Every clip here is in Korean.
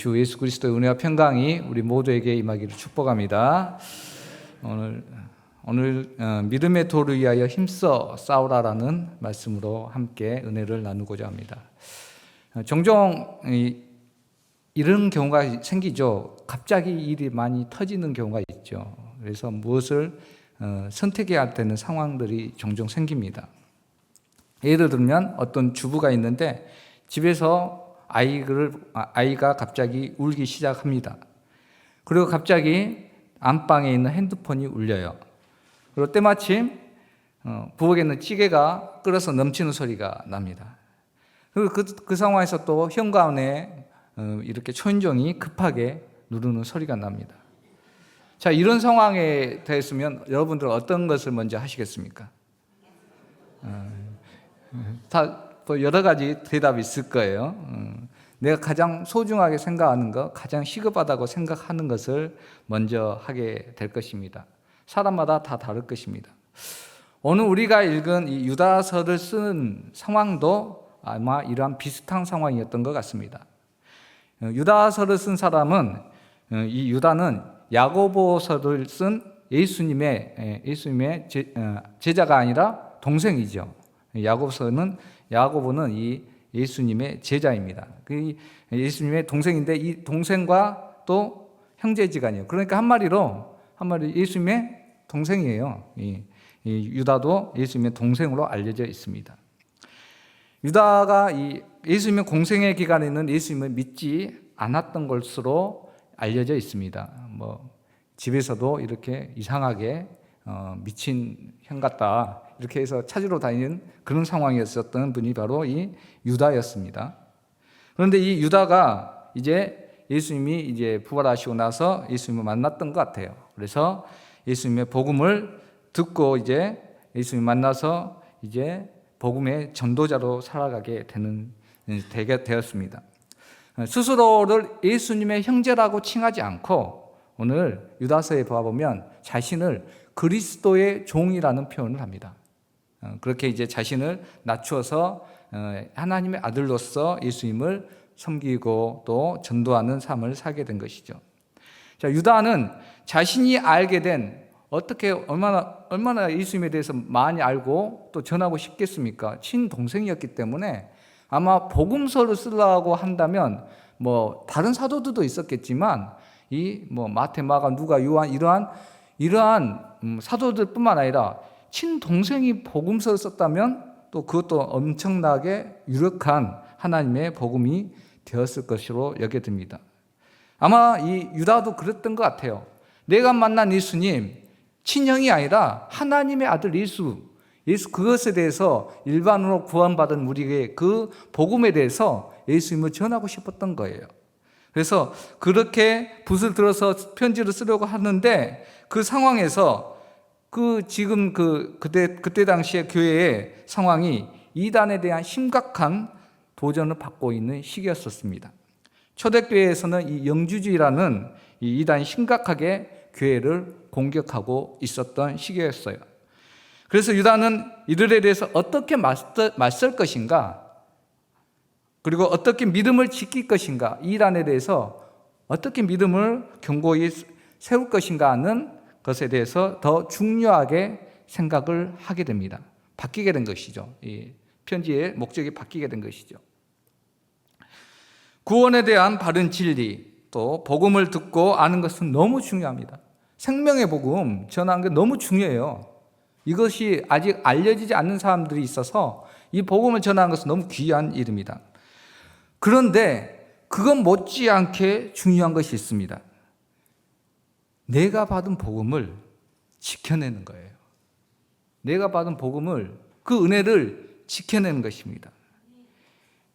주 예수 그리스도의 은혜와 평강이 우리 모두에게 임하기를 축복합니다. 오늘 믿음의 도를 위하여 힘써 싸우라라는 말씀으로 함께 은혜를 나누고자 합니다. 종종 이런 경우가 생기죠. 갑자기 일이 많이 터지는 경우가 있죠. 그래서 무엇을 선택해야 할 때는 상황들이 종종 생깁니다. 예를 들면 어떤 주부가 있는데 집에서 아이가 갑자기 울기 시작합니다. 그리고 갑자기 안방에 있는 핸드폰이 울려요. 그리고 때마침 부엌에 있는 찌개가 끓어서 넘치는 소리가 납니다. 그리고 그 상황에서 또 현관에 이렇게 초인종이 급하게 누르는 소리가 납니다. 자, 이런 상황에 대했으면 여러분들 어떤 것을 먼저 하시겠습니까? 다 여러 가지 대답이 있을 거예요. 내가 가장 소중하게 생각하는 것, 가장 시급하다고 생각하는 것을 먼저 하게 될 것입니다. 사람마다 다 다를 것입니다. 오늘 우리가 읽은 이 유다서를 쓴 상황도 아마 이러한 비슷한 상황이었던 것 같습니다. 유다서를 쓴 사람은, 이 유다는 야고보서를 쓴 예수님의 제자가 아니라 동생이죠. 야고보는 이 예수님의 제자입니다. 그 예수님의 동생인데 이 동생과 또 형제지간이에요. 그러니까 한마디로 예수님의 동생이에요. 이 유다도 예수님의 동생으로 알려져 있습니다. 유다가 이 예수님의 공생의 기간에는 예수님을 믿지 않았던 것으로 알려져 있습니다. 집에서도 이렇게 이상하게 미친 형 같다 이렇게 해서 찾으러 다니는 그런 상황이었었던 분이 바로 이 유다였습니다. 그런데 이 유다가 예수님이 이제 부활하시고 나서 예수님을 만났던 것 같아요. 그래서 예수님의 복음을 듣고 예수님 만나서 복음의 전도자로 살아가게 되었습니다. 스스로를 예수님의 형제라고 칭하지 않고 오늘 유다서에 봐보면 자신을 그리스도의 종이라는 표현을 합니다. 그렇게 자신을 낮추어서 하나님의 아들로서 예수님을 섬기고 또 전도하는 삶을 살게 된 것이죠. 자, 유다는 자신이 알게 된 얼마나 예수님에 대해서 많이 알고 또 전하고 싶겠습니까? 친동생이었기 때문에 아마 복음서를 쓰려고 한다면 다른 사도들도 있었겠지만 마태, 마가, 누가, 요한 이러한 사도들뿐만 아니라 친동생이 복음서를 썼다면 또 그것도 엄청나게 유력한 하나님의 복음이 되었을 것으로 여겨집니다. 아마 이 유다도 그랬던 것 같아요. 내가 만난 예수님, 친형이 아니라 하나님의 아들 예수 그것에 대해서 일반으로 구원받은 우리에게 그 복음에 대해서 예수님을 전하고 싶었던 거예요. 그래서 그렇게 붓을 들어서 편지를 쓰려고 하는데 그 상황에서 그때 당시의 교회의 상황이 이단에 대한 심각한 도전을 받고 있는 시기였었습니다. 초대교회에서는 이 영주주의라는 이 이단이 심각하게 교회를 공격하고 있었던 시기였어요. 그래서 유다는 이들에 대해서 어떻게 맞설 것인가, 그리고 어떻게 믿음을 지킬 것인가, 이 이단에 대해서 어떻게 믿음을 견고히 세울 것인가 하는 것에 대해서 더 중요하게 생각을 하게 됩니다. 바뀌게 된 것이죠. 이 편지의 목적이 바뀌게 된 것이죠. 구원에 대한 바른 진리, 또 복음을 듣고 아는 것은 너무 중요합니다. 생명의 복음 전하는 게 너무 중요해요. 이것이 아직 알려지지 않는 사람들이 있어서 이 복음을 전하는 것은 너무 귀한 일입니다. 그런데 그건 못지않게 중요한 것이 있습니다. 내가 받은 복음을 지켜내는 거예요. 내가 받은 복음을, 그 은혜를 지켜내는 것입니다.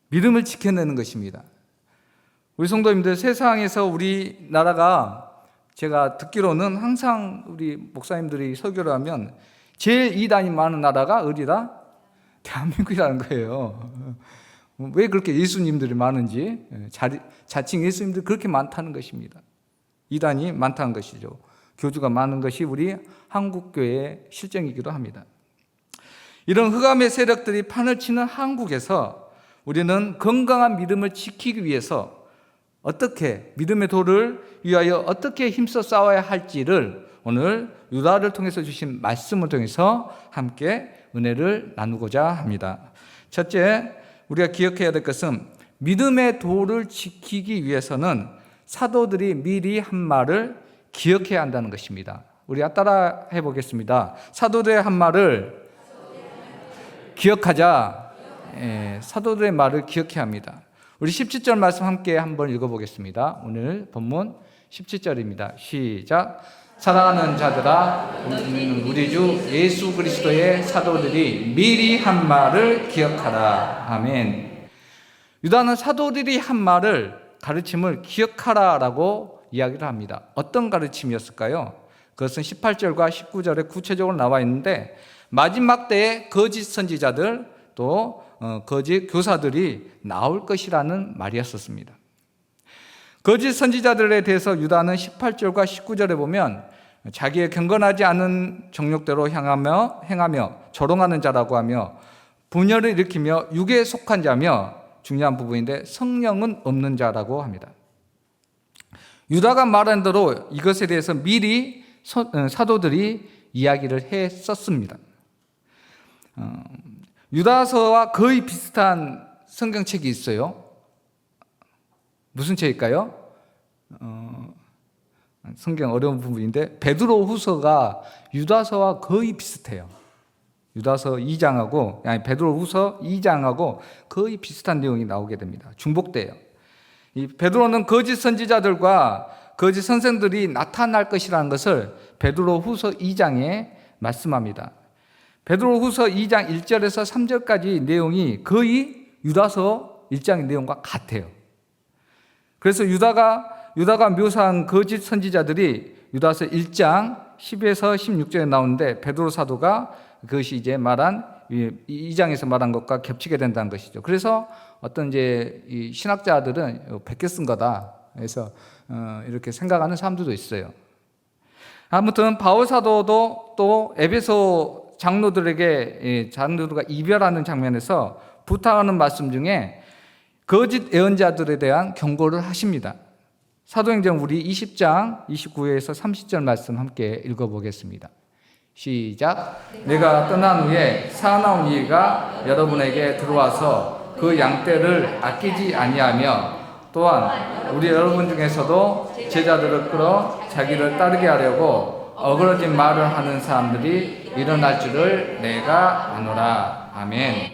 믿음을 지켜내는 것입니다. 우리 성도님들, 세상에서 우리나라가 제가 듣기로는 항상 우리 목사님들이 설교를 하면 제일 이단이 많은 나라가 어디다? 대한민국이라는 거예요. 왜 그렇게 예수님들이 많은지, 자칭 예수님들이 그렇게 많다는 것입니다. 이단이 많다는 것이죠. 교주가 많은 것이 우리 한국교회의 실정이기도 합니다. 이런 흑암의 세력들이 판을 치는 한국에서 우리는 건강한 믿음을 지키기 위해서 어떻게 믿음의 도를 위하여 어떻게 힘써 싸워야 할지를 오늘 유다를 통해서 주신 말씀을 통해서 함께 은혜를 나누고자 합니다. 첫째, 우리가 기억해야 될 것은 믿음의 도를 지키기 위해서는 사도들이 미리 한 말을 기억해야 한다는 것입니다. 우리가 따라 해보겠습니다. 사도들의 한 말을 기억하자. 사도들의 말을 기억해야 합니다. 우리 17절 말씀 함께 한번 읽어보겠습니다. 오늘 본문 17절입니다. 시작. 사랑하는 자들아, 우리 주 예수 그리스도의 사도들이 미리 한 말을 기억하라. 아멘. 유다는 사도들이 한 말을, 가르침을 기억하라라고 이야기를 합니다. 어떤 가르침이었을까요? 그것은 18절과 19절에 구체적으로 나와 있는데, 마지막 때에 거짓 선지자들 또 거짓 교사들이 나올 것이라는 말이었었습니다. 거짓 선지자들에 대해서 유다는 18절과 19절에 보면 자기의 경건하지 않은 정욕대로 행하며 조롱하는 자라고 하며 분열을 일으키며 육에 속한 자며, 중요한 부분인데 성령은 없는 자라고 합니다. 유다가 말한 대로 이것에 대해서 미리 사도들이 이야기를 했었습니다. 유다서와 거의 비슷한 성경책이 있어요. 무슨 책일까요? 성경 어려운 부분인데 베드로 후서가 유다서와 거의 비슷해요. 유다서 2장하고 베드로 후서 2장하고 거의 비슷한 내용이 나오게 됩니다. 중복돼요. 이 베드로는 거짓 선지자들과 거짓 선생들이 나타날 것이라는 것을 베드로 후서 2장에 말씀합니다. 베드로 후서 2장 1절에서 3절까지 내용이 거의 유다서 1장의 내용과 같아요. 그래서 유다가 묘사한 거짓 선지자들이 유다서 1장 10에서 16절에 나오는데, 베드로 사도가 그것이 이제 말한 2장에서 말한 것과 겹치게 된다는 것이죠. 그래서 어떤 이제 이 신학자들은 베껴 쓴 거다. 그래서 이렇게 생각하는 사람들도 있어요. 아무튼 바울 사도도 또 에베소 장로들과 이별하는 장면에서 부탁하는 말씀 중에 거짓 예언자들에 대한 경고를 하십니다. 사도행전 우리 20장 29에서 30절 말씀 함께 읽어보겠습니다. 시작. 내가 떠난 후에 사나운 이가 여러분에게 들어와서 그 양떼를 아끼지 아니하며, 또한 우리 여러분 중에서도 제자들을 끌어 자기를 따르게 하려고 어그러진 말을 하는 사람들이 일어날 줄을 내가 아노라. 아멘.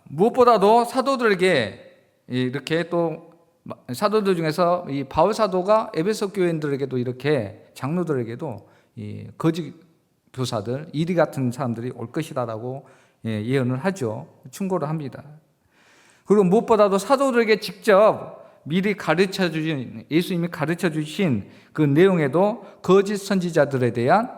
무엇보다도 사도들에게 이렇게 또 사도들 중에서 이 바울 사도가 에베소 교인들에게도 이렇게 장로들에게도 이 거짓 교사들, 이리 같은 사람들이 올 것이다라고 예언을 하죠. 충고를 합니다. 그리고 무엇보다도 사도들에게 직접 미리 가르쳐 주신, 예수님이 가르쳐 주신 그 내용에도 거짓 선지자들에 대한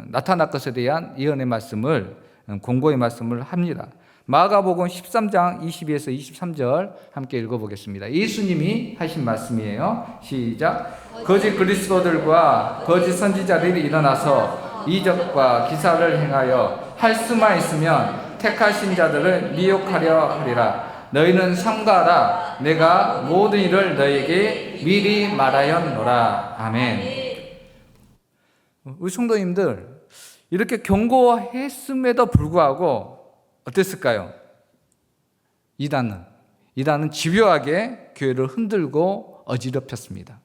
나타날 것에 대한 예언의 말씀을, 공고의 말씀을 합니다. 마가복음 13장 22에서 23절 함께 읽어보겠습니다. 예수님이 하신 말씀이에요. 시작. 거짓 그리스도들과 거짓 선지자들이 일어나서 이적과 기사를 행하여 할 수만 있으면 택하신 자들을 미혹하려 하리라. 너희는 삼가하라. 내가 모든 일을 너희에게 미리 말하였노라. 아멘. 우리 성도님들, 이렇게 경고했음에도 불구하고 어땠을까요? 이단은 집요하게 교회를 흔들고 어지럽혔습니다.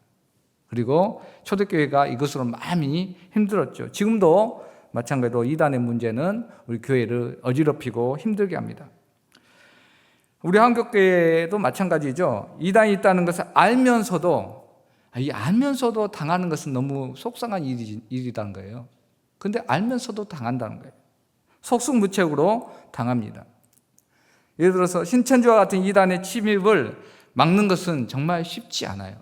그리고 초대교회가 이것으로 많이 힘들었죠. 지금도 마찬가지로 이단의 문제는 우리 교회를 어지럽히고 힘들게 합니다. 우리 한국교회도 마찬가지죠. 이단이 있다는 것을 알면서도 당하는 것은 너무 속상한 일이라는 거예요. 그런데 알면서도 당한다는 거예요. 속수무책으로 당합니다. 예를 들어서 신천지와 같은 이단의 침입을 막는 것은 정말 쉽지 않아요.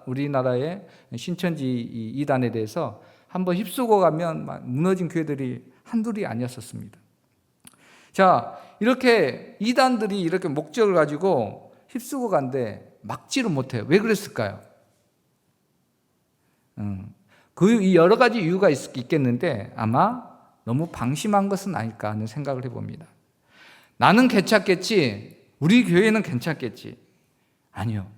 우리나라의 신천지 이단에 대해서 한번 휩쓰고 가면 무너진 교회들이 한둘이 아니었었습니다. 자, 이렇게 이단들이 이렇게 목적을 가지고 휩쓰고 간데 막지를 못해요. 왜 그랬을까요? 그 여러 가지 이유가 있겠는데 아마 너무 방심한 것은 아닐까 하는 생각을 해봅니다. 나는 괜찮겠지, 우리 교회는 괜찮겠지. 아니요.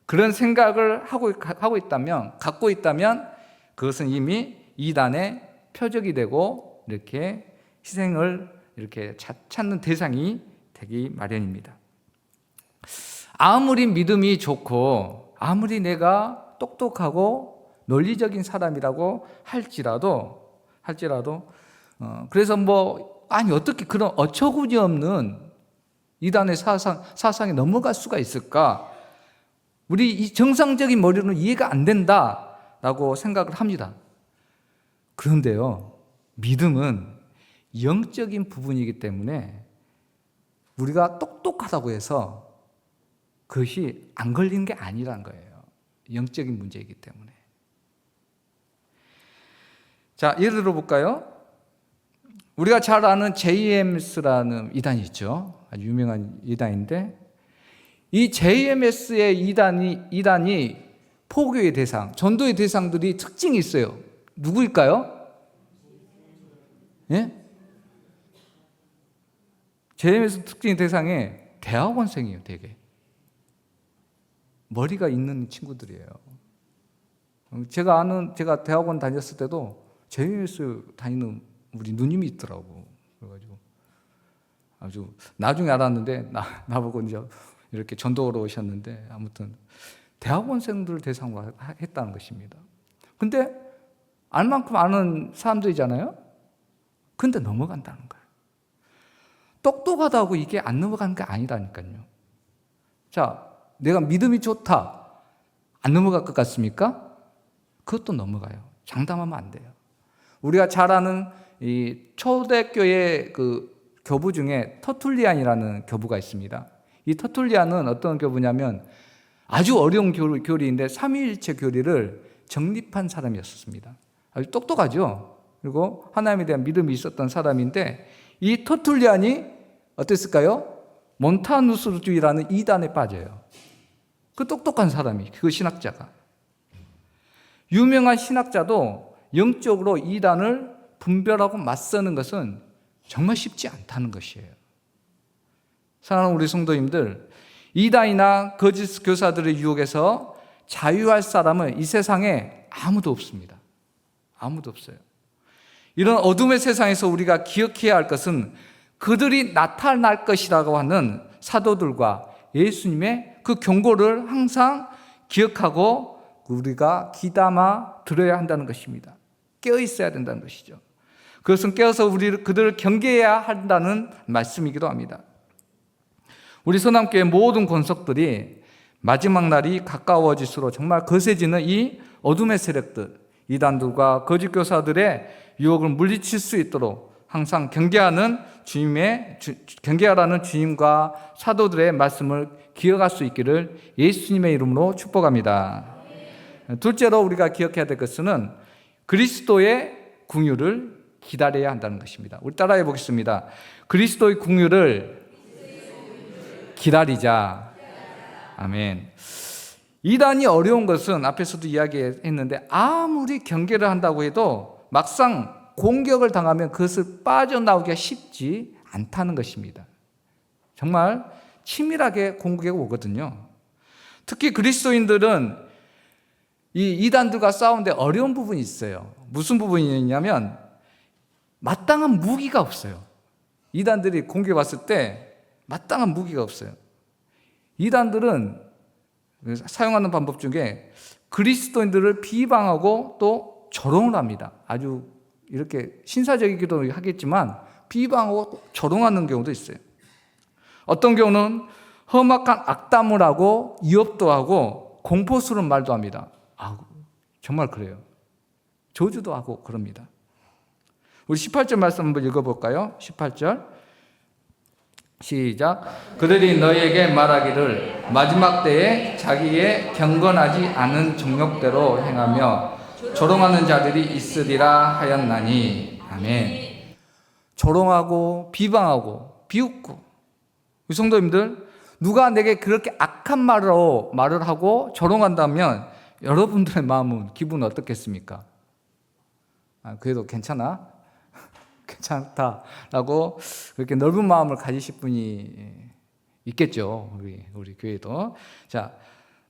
그런 생각을 갖고 있다면 그것은 이미 이단의 표적이 되고 이렇게 희생을 이렇게 찾는 대상이 되기 마련입니다. 아무리 믿음이 좋고 아무리 내가 똑똑하고 논리적인 사람이라고 할지라도 그래서 어떻게 그런 어처구니 없는 이단의 사상에 넘어갈 수가 있을까? 우리 이 정상적인 머리로는 이해가 안 된다라고 생각을 합니다. 그런데요, 믿음은 영적인 부분이기 때문에 우리가 똑똑하다고 해서 그것이 안 걸리는 게 아니라는 거예요. 영적인 문제이기 때문에. 자, 예를 들어볼까요? 우리가 잘 아는 JMS라는 이단이 있죠. 아주 유명한 이단인데 이 JMS의 이단이 포교의 대상, 전도의 대상들이 특징이 있어요. 누구일까요? 예? JMS 특징의 대상에 대학원생이에요, 되게. 머리가 있는 친구들이에요. 제가 대학원 다녔을 때도 JMS 다니는 우리 누님이 있더라고. 그래가지고 아주 나중에 알았는데 나보고 이제 이렇게 전도로 오셨는데 아무튼 대학원생들 대상으로 했다는 것입니다. 근데 알만큼 아는 사람들이잖아요. 근데 넘어간다는 거예요. 똑똑하다고 이게 안 넘어가는 게 아니라니까요. 자, 내가 믿음이 좋다. 안 넘어갈 것 같습니까? 그것도 넘어가요. 장담하면 안 돼요. 우리가 잘 아는 이 초대교회 그 교부 중에 터툴리안이라는 교부가 있습니다. 이 터툴리안은 어떤 교부냐면 아주 어려운 교리인데 삼위일체 교리를 정립한 사람이었습니다. 아주 똑똑하죠. 그리고 하나님에 대한 믿음이 있었던 사람인데 이 터툴리안이 어땠을까요? 몬타누스주의라는 이단에 빠져요. 그 똑똑한 사람이, 그 신학자가. 유명한 신학자도 영적으로 이단을 분별하고 맞서는 것은 정말 쉽지 않다는 것이에요. 사랑하는 우리 성도님들, 이단이나 거짓 교사들의 유혹에서 자유할 사람은 이 세상에 아무도 없습니다. 아무도 없어요. 이런 어둠의 세상에서 우리가 기억해야 할 것은 그들이 나타날 것이라고 하는 사도들과 예수님의 그 경고를 항상 기억하고 우리가 귀담아 들어야 한다는 것입니다. 깨어 있어야 된다는 것이죠. 그것은 깨어서 그들을 경계해야 한다는 말씀이기도 합니다. 우리 선함교회 모든 권속들이 마지막 날이 가까워질수록 정말 거세지는 이 어둠의 세력들, 이단들과 거짓 교사들의 유혹을 물리칠 수 있도록 항상 경계하라는 주님과 사도들의 말씀을 기억할 수 있기를 예수님의 이름으로 축복합니다. 둘째로 우리가 기억해야 될 것은 그리스도의 긍휼을 기다려야 한다는 것입니다. 우리 따라해 보겠습니다. 그리스도의 긍휼을 기다리자. 아멘. 이단이 어려운 것은 앞에서도 이야기했는데 아무리 경계를 한다고 해도 막상 공격을 당하면 그것을 빠져나오기가 쉽지 않다는 것입니다. 정말 치밀하게 공격이 오거든요. 특히 그리스도인들은 이 이단들과 싸우는데 어려운 부분이 있어요. 무슨 부분이 있냐면 마땅한 무기가 없어요. 이단들이 공격해 왔을 때 마땅한 무기가 없어요. 이단들은 사용하는 방법 중에 그리스도인들을 비방하고 또 조롱을 합니다. 아주 이렇게 신사적이기도 하겠지만 비방하고 조롱하는 경우도 있어요. 어떤 경우는 험악한 악담을 하고 위협도 하고 공포스러운 말도 합니다. 정말 그래요. 저주도 하고 그럽니다. 우리 18절 말씀 한번 읽어볼까요? 18절 시작. 그들이 너희에게 말하기를 마지막 때에 자기의 경건하지 않은 정욕대로 행하며 조롱하는 자들이 있으리라 하였나니. 아멘. 조롱하고 비방하고 비웃고. 우리 성도님들, 누가 내게 그렇게 악한 말을 하고 조롱한다면 여러분들의 마음은 기분은 어떻겠습니까? 그래도 괜찮아? 괜찮다라고 그렇게 넓은 마음을 가지실 분이 있겠죠. 우리 교회도. 자,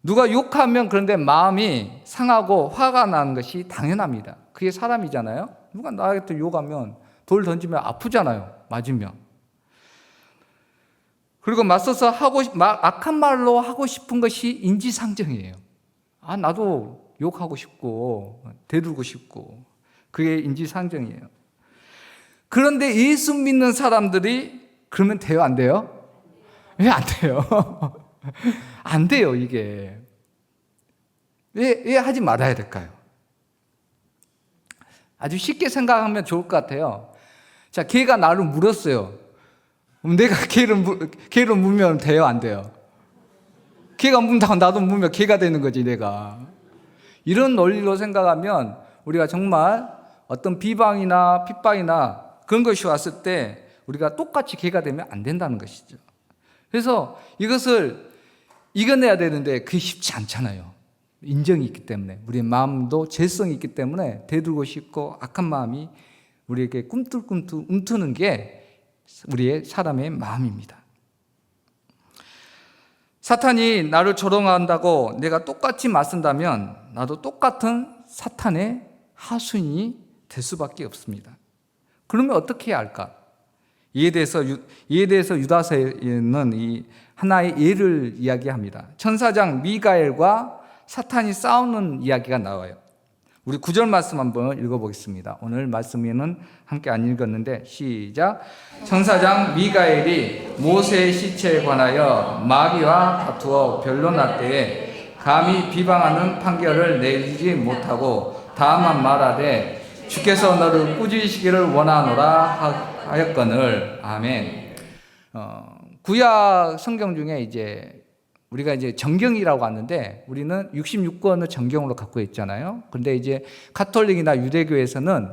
누가 욕하면 그런데 마음이 상하고 화가 나는 것이 당연합니다. 그게 사람이잖아요. 누가 나한테 욕하면 돌 던지면 아프잖아요. 맞으면. 그리고 맞서서 악한 말로 하고 싶은 것이 인지상정이에요. 아, 나도 욕하고 싶고 대들고 싶고 그게 인지상정이에요. 그런데 예수 믿는 사람들이 그러면 돼요, 안 돼요? 왜 안 돼요? 안 돼요, 이게. 왜 하지 말아야 될까요? 아주 쉽게 생각하면 좋을 것 같아요. 자, 개가 나를 물었어요. 그럼 내가 개를 물면 돼요, 안 돼요? 개가 문다고 나도 물면 개가 되는 거지, 내가. 이런 논리로 생각하면 우리가 정말 어떤 비방이나 핍박이나 그런 것이 왔을 때 우리가 똑같이 개가 되면 안 된다는 것이죠. 그래서 이것을 이겨내야 되는데 그게 쉽지 않잖아요. 인정이 있기 때문에, 우리의 마음도 죄성이 있기 때문에 대들고 싶고 악한 마음이 우리에게 꿈틀꿈틀 움트는 게 우리의 사람의 마음입니다. 사탄이 나를 조롱한다고 내가 똑같이 맞선다면 나도 똑같은 사탄의 하수인이 될 수밖에 없습니다. 그러면 어떻게 해야 할까? 이에 대해서 유다서에는 이 하나의 예를 이야기합니다. 천사장 미가엘과 사탄이 싸우는 이야기가 나와요. 우리 9절 말씀 한번 읽어보겠습니다. 오늘 말씀에는 함께 안 읽었는데 시작. 천사장 미가엘이 모세의 시체에 관하여 마귀와 다투어 변론할 때에 감히 비방하는 판결을 내리지 못하고 다만 말하되 주께서 너를 꾸짖으시기를 원하노라 하였거늘. 아멘. 구약 성경 중에 우리가 정경이라고 하는데 우리는 66권을 정경으로 갖고 있잖아요. 그런데 가톨릭이나 유대교에서는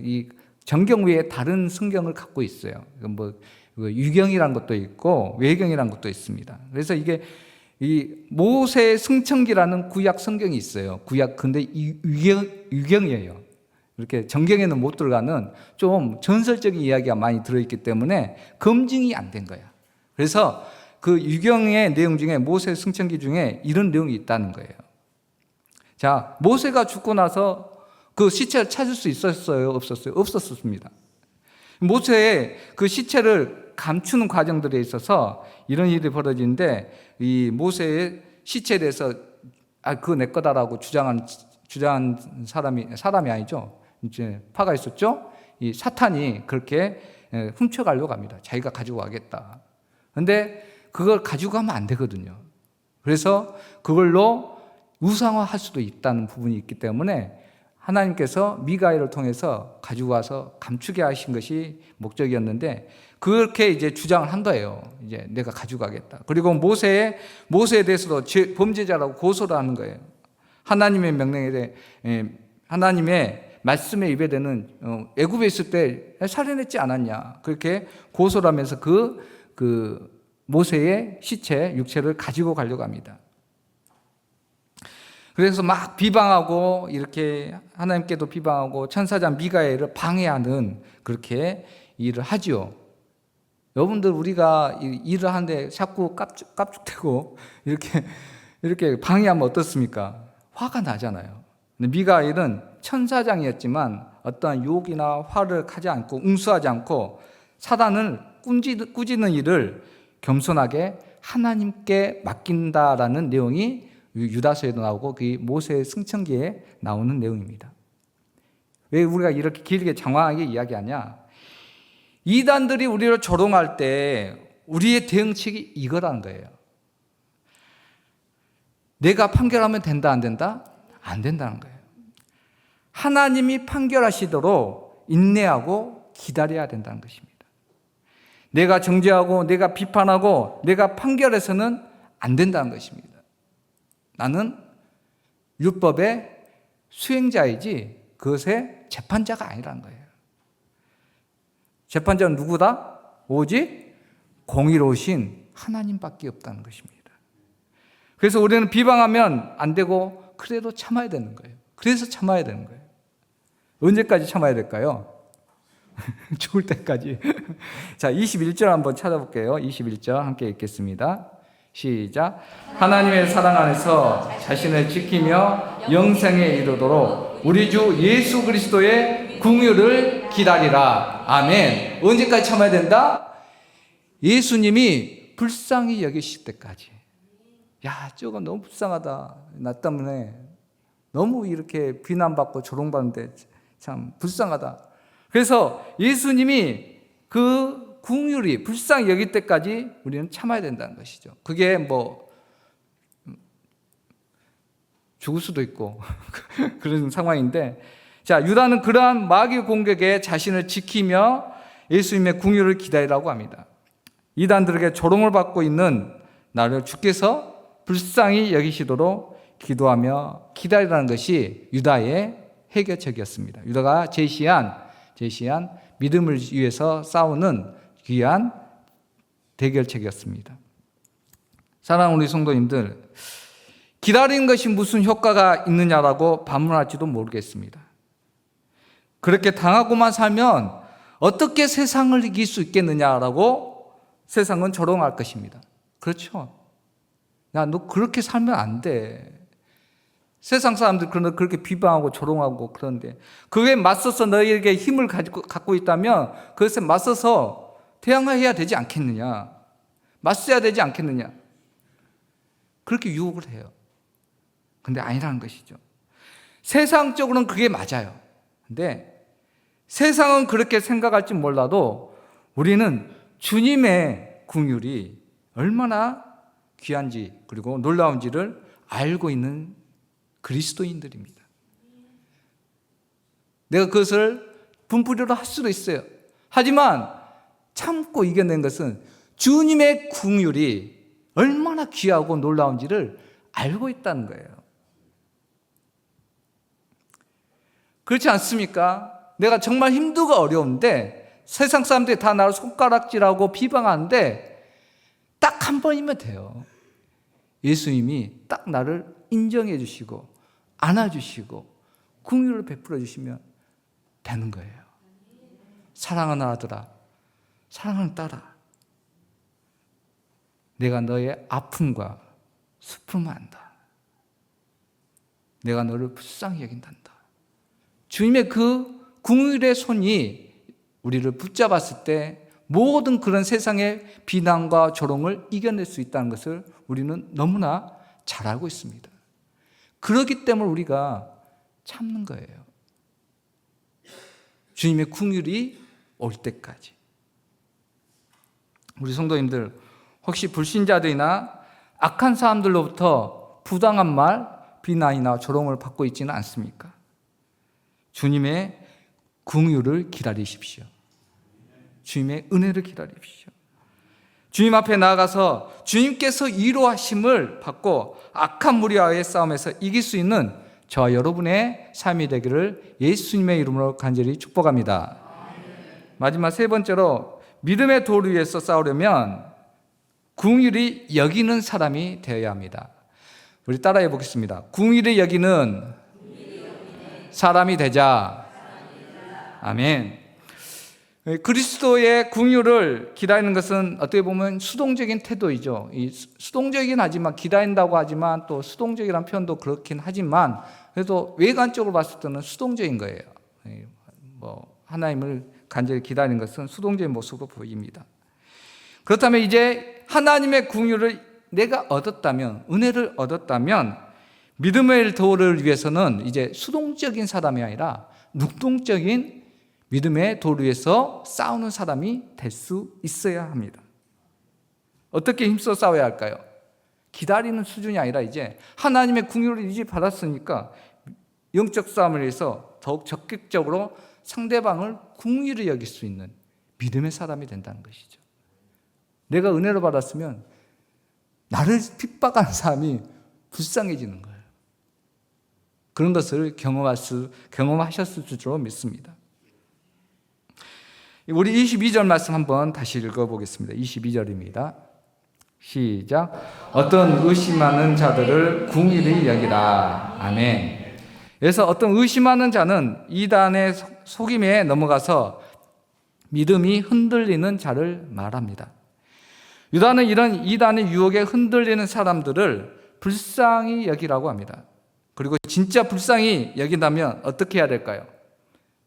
이 정경 외에 다른 성경을 갖고 있어요. 유경이라는 것도 있고 외경이라는 것도 있습니다. 그래서 이게 이 모세 승천기라는 구약 성경이 있어요. 근데 유경이에요. 이렇게 정경에는 못 들어가는 좀 전설적인 이야기가 많이 들어있기 때문에 검증이 안 된 거야. 그래서 그 유경의 내용 중에 모세 승천기 중에 이런 내용이 있다는 거예요. 자, 모세가 죽고 나서 그 시체를 찾을 수 있었어요? 없었어요? 없었습니다. 모세의 그 시체를 감추는 과정들에 있어서 이런 일이 벌어지는데 이 모세의 시체에 대해서 그거 내 거다라고 주장한 사람이 아니죠. 파가 있었죠. 이 사탄이 그렇게 훔쳐가려고 합니다. 자기가 가지고 가겠다. 그런데 그걸 가지고 가면 안 되거든요. 그래서 그걸로 우상화할 수도 있다는 부분이 있기 때문에 하나님께서 미가엘을 통해서 가지고 와서 감추게 하신 것이 목적이었는데 그렇게 주장을 한 거예요. 내가 가지고 가겠다. 그리고 모세에 대해서도 범죄자라고 고소를 하는 거예요. 하나님의 명령에 대해 하나님의 말씀에 위배되는 애굽에 있을 때 살인했지 않았냐 그렇게 고소를 하면서 그 모세의 시체 육체를 가지고 가려고 합니다. 그래서 막 비방하고 이렇게 하나님께도 비방하고 천사장 미가엘을 방해하는 그렇게 일을 하지요. 여러분들 우리가 일을 하는데 자꾸 깝죽대고 이렇게 방해하면 어떻습니까? 화가 나잖아요. 근데 미가엘은 천사장이었지만 어떠한 욕이나 화를 하지 않고 응수하지 않고 사단을 꾸짖는 일을 겸손하게 하나님께 맡긴다라는 내용이 유다서에도 나오고 그 모세의 승천기에 나오는 내용입니다. 왜 우리가 이렇게 길게 장황하게 이야기하냐? 이단들이 우리를 조롱할 때 우리의 대응책이 이거라는 거예요. 내가 판결하면 된다, 안 된다? 안 된다는 거예요. 하나님이 판결하시도록 인내하고 기다려야 된다는 것입니다. 내가 정죄하고 내가 비판하고 내가 판결해서는 안 된다는 것입니다. 나는 율법의 수행자이지 그것의 재판자가 아니라는 거예요. 재판자는 누구다? 오직 공의로우신 하나님밖에 없다는 것입니다. 그래서 우리는 비방하면 안 되고 그래도 참아야 되는 거예요. 그래서 참아야 되는 거예요. 언제까지 참아야 될까요? 죽을 때까지. 자, 21절 한번 찾아볼게요. 21절 함께 읽겠습니다. 시작. 하나님의 사랑 안에서 자신을 지키며 영생에 이르도록 우리 주 예수 그리스도의 긍휼을 기다리라. 아멘. 언제까지 참아야 된다? 예수님이 불쌍히 여기실 때까지. 야, 저거 너무 불쌍하다. 나 때문에 너무 이렇게 비난받고 조롱받는데 참 불쌍하다. 그래서 예수님이 그 긍휼이 불쌍히 여길 때까지 우리는 참아야 된다는 것이죠. 그게 뭐 죽을 수도 있고 그런 상황인데, 자, 유다는 그러한 마귀 공격에 자신을 지키며 예수님의 긍휼을 기다리라고 합니다. 이단들에게 조롱을 받고 있는 나를 주께서 불쌍히 여기시도록 기도하며 기다리라는 것이 유다의 해결책이었습니다. 유다가 제시한 믿음을 위해서 싸우는 귀한 대결책이었습니다. 사랑하는 우리 성도님들, 기다리는 것이 무슨 효과가 있느냐라고 반문할지도 모르겠습니다. 그렇게 당하고만 살면 어떻게 세상을 이길 수 있겠느냐라고 세상은 조롱할 것입니다. 그렇죠? 야, 너 그렇게 살면 안 돼. 세상 사람들 그렇게 비방하고 조롱하고 그러는데, 그에 맞서서 너희에게 힘을 갖고 있다면 그것에 맞서서 대항해야 되지 않겠느냐, 맞서야 되지 않겠느냐, 그렇게 유혹을 해요. 근데 아니라는 것이죠. 세상적으로는 그게 맞아요. 근데 세상은 그렇게 생각할지 몰라도 우리는 주님의 긍휼이 얼마나 귀한지 그리고 놀라운지를 알고 있는 그리스도인들입니다. 내가 그것을 분풀이로 할 수도 있어요. 하지만 참고 이겨낸 것은 주님의 긍휼이 얼마나 귀하고 놀라운지를 알고 있다는 거예요. 그렇지 않습니까? 내가 정말 힘들고 어려운데 세상 사람들이 다 나를 손가락질하고 비방하는데 딱 한 번이면 돼요. 예수님이 딱 나를 인정해 주시고 안아주시고 긍휼을 베풀어 주시면 되는 거예요. 사랑하는 아들아, 사랑하는 딸아, 내가 너의 아픔과 슬픔을 안다. 내가 너를 불쌍히 여긴단다. 주님의 그 긍휼의 손이 우리를 붙잡았을 때 모든 그런 세상의 비난과 조롱을 이겨낼 수 있다는 것을 우리는 너무나 잘 알고 있습니다. 그렇기 때문에 우리가 참는 거예요. 주님의 긍휼이 올 때까지. 우리 성도님들, 혹시 불신자들이나 악한 사람들로부터 부당한 말, 비난이나 조롱을 받고 있지는 않습니까? 주님의 긍휼을 기다리십시오. 주님의 은혜를 기다리십시오. 주님 앞에 나아가서 주님께서 위로하심을 받고 악한 무리와의 싸움에서 이길 수 있는 저와 여러분의 삶이 되기를 예수님의 이름으로 간절히 축복합니다. 마지막 세 번째로, 믿음의 도를 위해서 싸우려면 긍휼히 여기는 사람이 되어야 합니다. 우리 따라해 보겠습니다. 긍휼히 여기는 사람이 되자. 아멘. 그리스도의 긍휼을 기다리는 것은 어떻게 보면 수동적인 태도이죠. 이 수동적이긴 하지만, 기다린다고 하지만 또 수동적이라는 표현도 그렇긴 하지만, 그래도 외관적으로 봤을 때는 수동적인 거예요. 하나님을 간절히 기다리는 것은 수동적인 모습으로 보입니다. 그렇다면 이제 하나님의 긍휼을 내가 얻었다면, 은혜를 얻었다면, 믿음의 도를 위해서는 이제 수동적인 사람이 아니라 능동적인 믿음의 도를 위해서 싸우는 사람이 될 수 있어야 합니다. 어떻게 힘써 싸워야 할까요? 기다리는 수준이 아니라 이제 하나님의 긍휼을 이제 받았으니까 영적 싸움을 위해서 더욱 적극적으로 상대방을 긍휼히 여길 수 있는 믿음의 사람이 된다는 것이죠. 내가 은혜를 받았으면 나를 핍박하는 사람이 불쌍해지는 거예요. 그런 것을 경험하셨을 줄로 믿습니다. 우리 22절 말씀 한번 다시 읽어보겠습니다. 22절입니다. 시작. 어떤 의심하는 자들을 긍휼히 여기라. 아멘. 그래서 어떤 의심하는 자는 이단의 속임에 넘어가서 믿음이 흔들리는 자를 말합니다. 유다는 이런 이단의 유혹에 흔들리는 사람들을 불쌍히 여기라고 합니다. 그리고 진짜 불쌍히 여긴다면 어떻게 해야 될까요?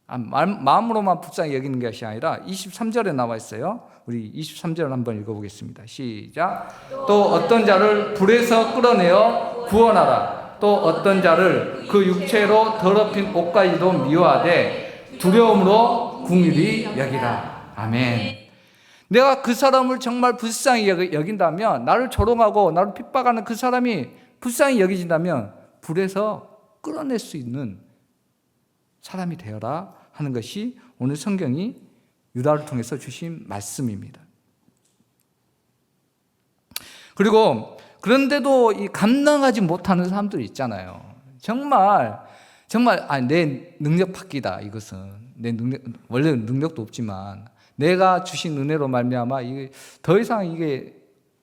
마음으로만 불쌍히 여기는 것이 아니라 23절에 나와 있어요. 우리 23절 한번 읽어보겠습니다. 시작. 또 어떤 자를 불에서 끌어내어 구원하라. 또 어떤 자를 그 육체로 더럽힌 옷까지도 미워하되 두려움으로 긍휼히 여기라. 아멘. 내가 그 사람을 정말 불쌍히 여긴다면, 나를 조롱하고 나를 핍박하는 그 사람이 불쌍히 여기진다면 불에서 끌어낼 수 있는 사람이 되어라 하는 것이 오늘 성경이 유다를 통해서 주신 말씀입니다. 그리고 그런데도 이 감당하지 못하는 사람들이 있잖아요. 정말 내 능력 밖이다. 이것은 내 능력, 원래 능력도 없지만 내가 주신 은혜로 말미암아 이게 더 이상 이게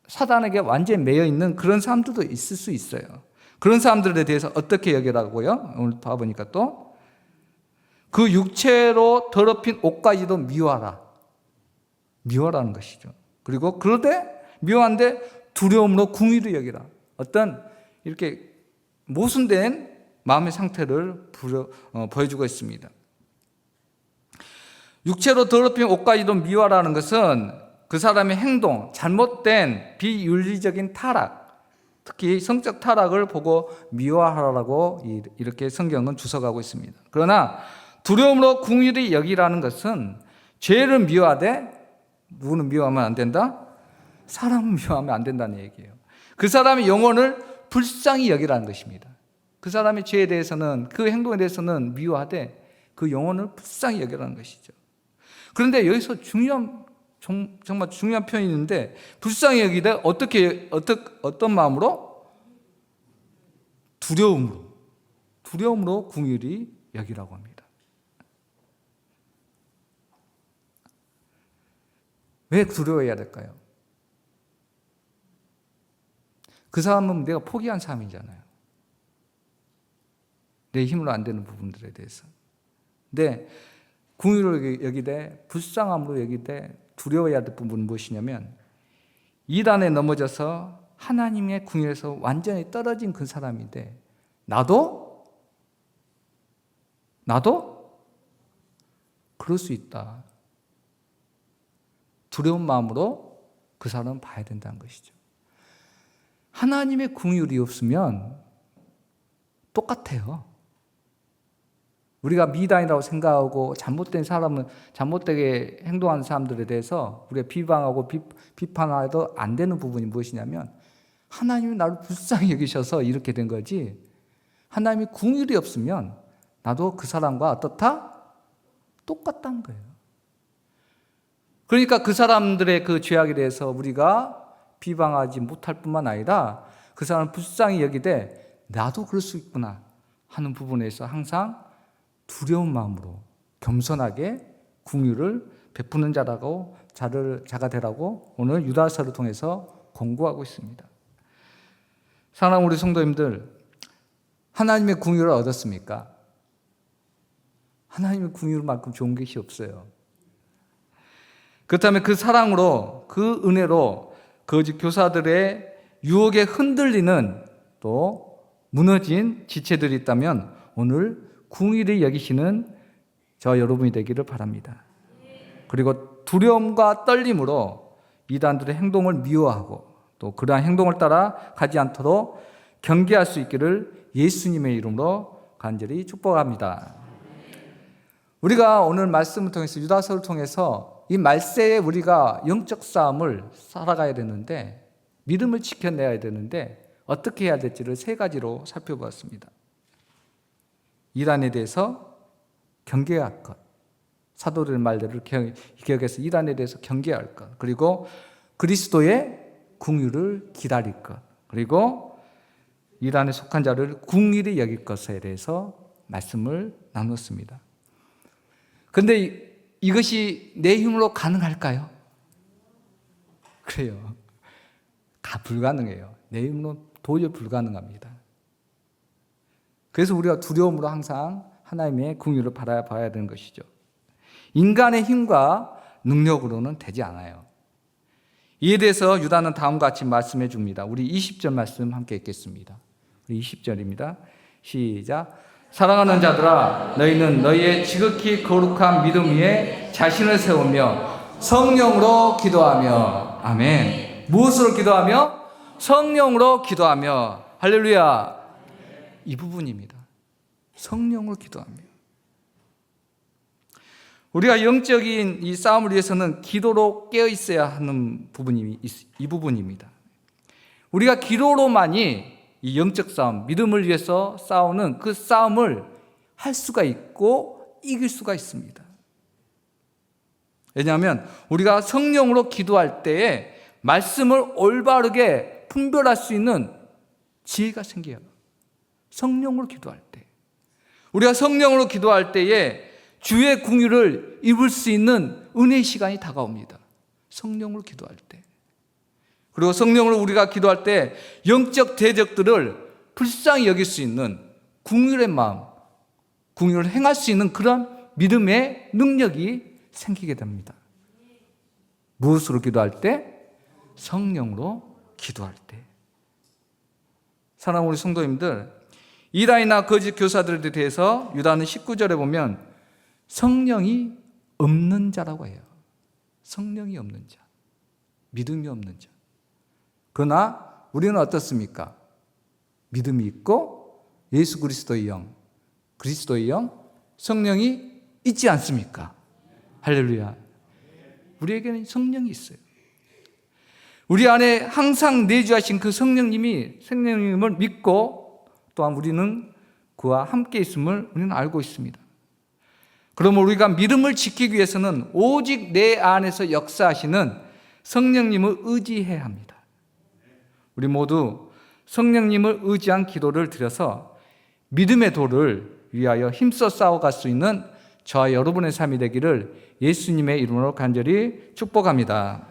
사단에게 완전히 매여 있는 그런 사람들도 있을 수 있어요. 그런 사람들에 대해서 어떻게 여기라고요? 오늘 봐보니까 또 그 육체로 더럽힌 옷까지도 미워하라. 미워라는 것이죠. 그리고 그러되 미워한데 두려움으로 긍휼히 여기라. 어떤 이렇게 모순된 마음의 상태를 보여주고 있습니다. 육체로 더럽힌 옷까지도 미워하라는 것은 그 사람의 행동, 잘못된 비윤리적인 타락, 특히 성적 타락을 보고 미워하라고 이렇게 성경은 주석하고 있습니다. 그러나 두려움으로 긍휼히 여기라는 것은 죄를 미워하되 누구는 미워하면 안 된다? 사람은 미워하면 안 된다는 얘기예요. 그 사람의 영혼을 불쌍히 여기라는 것입니다. 그 사람의 죄에 대해서는, 그 행동에 대해서는 미워하되 그 영혼을 불쌍히 여기라는 것이죠. 그런데 여기서 정말 중요한 표현이 있는데, 불쌍히 여기되 어떤 마음으로? 두려움으로 긍휼히 여기라고 합니다. 왜 두려워해야 될까요? 그 사람은 내가 포기한 사람이잖아요. 내 힘으로 안 되는 부분들에 대해서. 근데 긍휼을 여기되, 불쌍함으로 여기되 두려워해야 될 부분은 무엇이냐면, 이단에 넘어져서 하나님의 긍휼에서 완전히 떨어진 그 사람인데 나도 그럴 수 있다. 두려운 마음으로 그 사람은 봐야 된다는 것이죠. 하나님의 긍휼이 없으면 똑같아요. 우리가 미단이라고 생각하고 잘못되게 행동하는 사람들에 대해서 우리가 비방하고 비판해도 안 되는 부분이 무엇이냐면, 하나님이 나를 불쌍히 여기셔서 이렇게 된 거지, 하나님이 긍휼이 없으면 나도 그 사람과 어떻다? 똑같다는 거예요. 그러니까 그 사람들의 그 죄악에 대해서 우리가 비방하지 못할 뿐만 아니라 그 사람을 불쌍히 여기되 나도 그럴 수 있구나 하는 부분에서 항상 두려운 마음으로 겸손하게 긍휼을 베푸는 자가 되라고 오늘 유다서를 통해서 권고하고 있습니다. 사랑하는 우리 성도님들, 하나님의 긍휼을 얻었습니까? 하나님의 긍휼만큼 좋은 것이 없어요. 그렇다면 그 사랑으로, 그 은혜로 거짓 교사들의 유혹에 흔들리는 또 무너진 지체들이 있다면 오늘 긍휼히 여기시는 저 여러분이 되기를 바랍니다. 그리고 두려움과 떨림으로 이단들의 행동을 미워하고 또 그러한 행동을 따라 가지 않도록 경계할 수 있기를 예수님의 이름으로 간절히 축복합니다. 우리가 오늘 말씀을 통해서, 유다서를 통해서 이 말세에 우리가 영적 싸움을 살아가야 되는데, 믿음을 지켜내야 되는데 어떻게 해야 될지를 세 가지로 살펴보았습니다. 이단에 대해서 경계할 것, 사도들의 말들을 기억해서 이단에 대해서 경계할 것, 그리고 그리스도의 긍휼을 기다릴 것, 그리고 이단에 속한 자를 긍휼히 여길 것에 대해서 말씀을 나눴습니다. 그런데 이것이 내 힘으로 가능할까요? 그래요. 불가능해요. 내 힘으로 도저히 불가능합니다. 그래서 우리가 두려움으로 항상 하나님의 긍휼을 바라봐야 되는 것이죠. 인간의 힘과 능력으로는 되지 않아요. 이에 대해서 유다는 다음과 같이 말씀해 줍니다. 우리 20절 말씀 함께 읽겠습니다. 우리 20절입니다. 시작. 사랑하는 자들아, 너희는 너희의 지극히 거룩한 믿음 위에 자신을 세우며 성령으로 기도하며. 아멘. 무엇으로 기도하며? 성령으로 기도하며. 할렐루야. 이 부분입니다. 성령으로 기도하며. 우리가 영적인 이 싸움을 위해서는 기도로 깨어 있어야 하는 부분이 이 부분입니다. 우리가 기도로만이 이 영적 싸움, 믿음을 위해서 싸우는 그 싸움을 할 수가 있고 이길 수가 있습니다. 왜냐하면 우리가 성령으로 기도할 때에 말씀을 올바르게 분별할 수 있는 지혜가 생겨요. 성령으로 기도할 때. 우리가 성령으로 기도할 때에 주의 궁유를 입을 수 있는 은혜의 시간이 다가옵니다. 성령으로 기도할 때. 그리고 성령으로 우리가 기도할 때 영적 대적들을 불쌍히 여길 수 있는 궁율의 마음, 궁율을 행할 수 있는 그런 믿음의 능력이 생기게 됩니다. 무엇으로 기도할 때? 성령으로 기도할 때. 사랑하는 우리 성도님들, 이단이나 거짓 교사들에 대해서 유다는 19절에 보면 성령이 없는 자라고 해요. 성령이 없는 자, 믿음이 없는 자. 그러나 우리는 어떻습니까? 믿음이 있고 예수 그리스도의 영, 성령이 있지 않습니까? 할렐루야. 우리에게는 성령이 있어요. 우리 안에 항상 내주하신 그 성령님을 믿고 또한 우리는 그와 함께 있음을 우리는 알고 있습니다. 그러면 우리가 믿음을 지키기 위해서는 오직 내 안에서 역사하시는 성령님을 의지해야 합니다. 우리 모두 성령님을 의지한 기도를 드려서 믿음의 도를 위하여 힘써 싸워갈 수 있는 저와 여러분의 삶이 되기를 예수님의 이름으로 간절히 축복합니다.